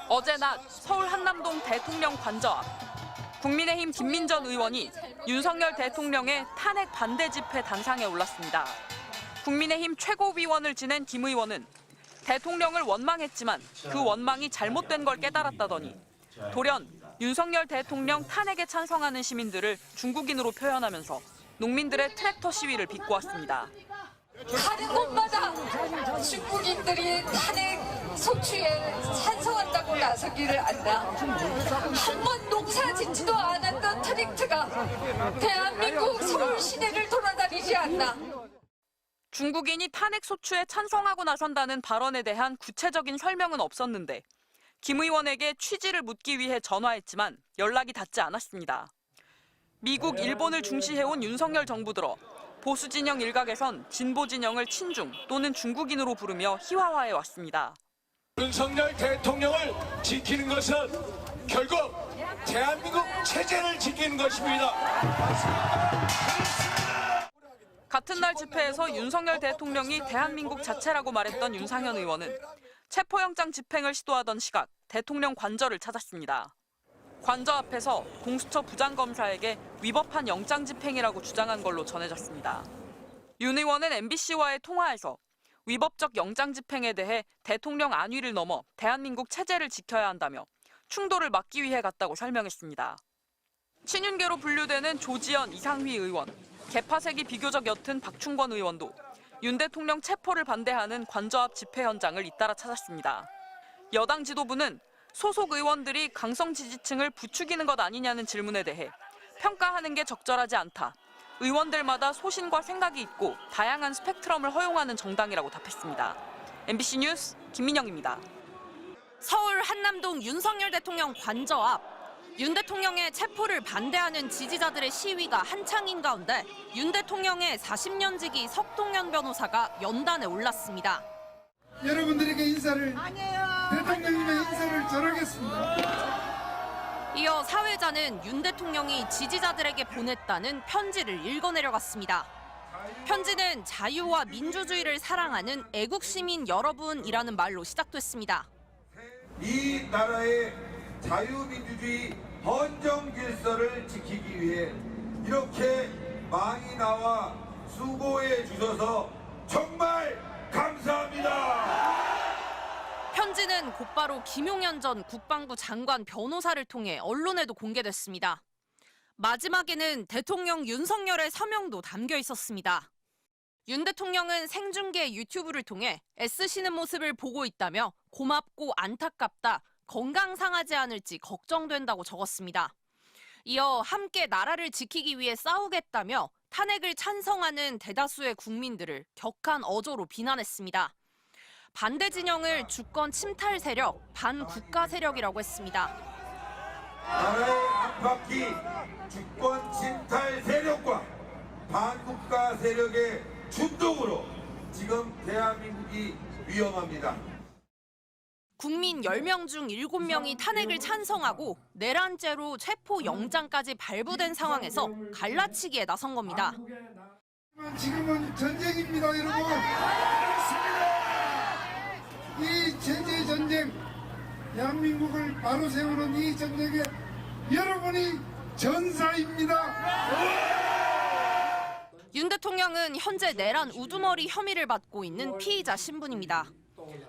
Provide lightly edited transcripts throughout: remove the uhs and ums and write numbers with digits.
어제 낮 서울 한남동 대통령 관저 앞 국민의힘 김민전 의원이 윤석열 대통령의 탄핵 반대 집회 단상에 올랐습니다. 국민의힘 최고위원을 지낸 김 의원은 대통령을 원망했지만 그 원망이 잘못된 걸 깨달았다더니 돌연 윤석열 대통령 탄핵에 찬성하는 시민들을 중국인으로 표현하면서 농민들의 트랙터 시위를 비꼬았습니다. 가는 곳마다 중국인들이 탄핵 소추에 찬성한다고 나서기를 안다. 한 번 농사 짓지도 않았던 트랙터가 대한민국 서울 시내를 돌아다니지 않나. 중국인이 탄핵 소추에 찬성하고 나선다는 발언에 대한 구체적인 설명은 없었는데 김 의원에게 취지를 묻기 위해 전화했지만 연락이 닿지 않았습니다. 미국, 일본을 중시해온 윤석열 정부 들어 보수 진영 일각에선 진보 진영을 친중 또는 중국인으로 부르며 희화화해왔습니다. 윤석열 대통령을 지키는 것은 결국 대한민국 체제를 지키는 것입니다. 같은 날 집회에서 윤석열 대통령이 대한민국 자체라고 말했던 윤상현 의원은 체포영장 집행을 시도하던 시각 대통령 관저를 찾았습니다. 관저 앞에서 공수처 부장검사에게 위법한 영장 집행이라고 주장한 걸로 전해졌습니다. 윤 의원은 MBC와의 통화에서 위법적 영장 집행에 대해 대통령 안위를 넘어 대한민국 체제를 지켜야 한다며 충돌을 막기 위해 갔다고 설명했습니다. 친윤계로 분류되는 조지현, 이상휘 의원, 개파색이 비교적 옅은 박충권 의원도 윤 대통령 체포를 반대하는 관저 앞 집회 현장을 잇따라 찾았습니다. 여당 지도부는 소속 의원들이 강성 지지층을 부추기는 것 아니냐는 질문에 대해 평가하는 게 적절하지 않다. 의원들마다 소신과 생각이 있고 다양한 스펙트럼을 허용하는 정당이라고 답했습니다. MBC 뉴스 김민영입니다. 서울 한남동 윤석열 대통령 관저 앞. 윤 대통령의 체포를 반대하는 지지자들의 시위가 한창인 가운데 윤 대통령의 40년 지기 석동현 변호사가 연단에 올랐습니다. 여러분들에게 인사를 대통령님의 인사를 전하겠습니다. 이어 사회자는 윤 대통령이 지지자들에게 보냈다는 편지를 읽어내려갔습니다. 편지는 자유와 민주주의를 사랑하는 애국 시민 여러분이라는 말로 시작됐습니다. 이 나라의 자유민주주의 헌정 질서를 지키기 위해 이렇게 많이 나와 수고해 주셔서 정말 감사합니다. 편지는 곧바로 김용현 전 국방부 장관 변호사를 통해 언론에도 공개됐습니다. 마지막에는 대통령 윤석열의 서명도 담겨 있었습니다. 윤 대통령은 생중계 유튜브를 통해 애쓰시는 모습을 보고 있다며 고맙고 안타깝다, 건강 상하지 않을지 걱정된다고 적었습니다. 이어 함께 나라를 지키기 위해 싸우겠다며 탄핵을 찬성하는 대다수의 국민들을 격한 어조로 비난했습니다. 반대 진영을 주권 침탈 세력, 반국가 세력이라고 했습니다. 나라의 안팎이 주권 침탈 세력과 반국가 세력의 충동으로 지금 대한민국이 위험합니다. 국민 10명 중 7명이 탄핵을 찬성하고 내란죄로 체포 영장까지 발부된 상황에서 갈라치기에 나선 겁니다. 지금은 전쟁입니다, 여러분. 이 제재 전쟁, 대한민국을 바로 세우는 이 전쟁에 여러분이 전사입니다. 윤 대통령은 현재 내란 우두머리 혐의를 받고 있는 피의자 신분입니다.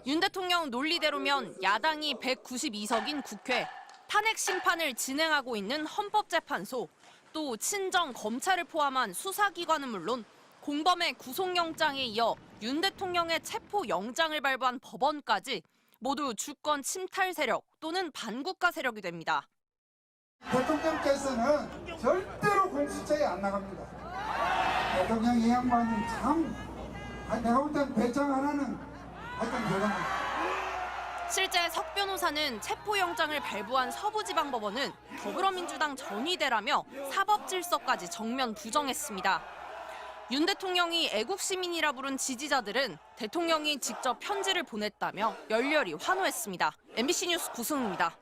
윤 대통령 논리대로면 야당이 192석인 국회, 탄핵 심판을 진행하고 있는 헌법재판소, 또 친정 검찰을 포함한 수사기관은 물론 공범의 구속영장에 이어 윤 대통령의 체포영장을 발부한 법원까지 모두 주권 침탈 세력 또는 반국가 세력이 됩니다. 대통령께서는 절대로 공수처에 안 나갑니다. 대통령 이 양반은 참, 내가 볼 땐 배짱 하나는 하여튼 대단합니다. 실제 석 변호사는 체포영장을 발부한 서부지방법원은 더불어민주당 전위대라며 사법질서까지 정면 부정했습니다. 윤 대통령이 애국시민이라 부른 지지자들은 대통령이 직접 편지를 보냈다며 열렬히 환호했습니다. MBC 뉴스 구승우입니다.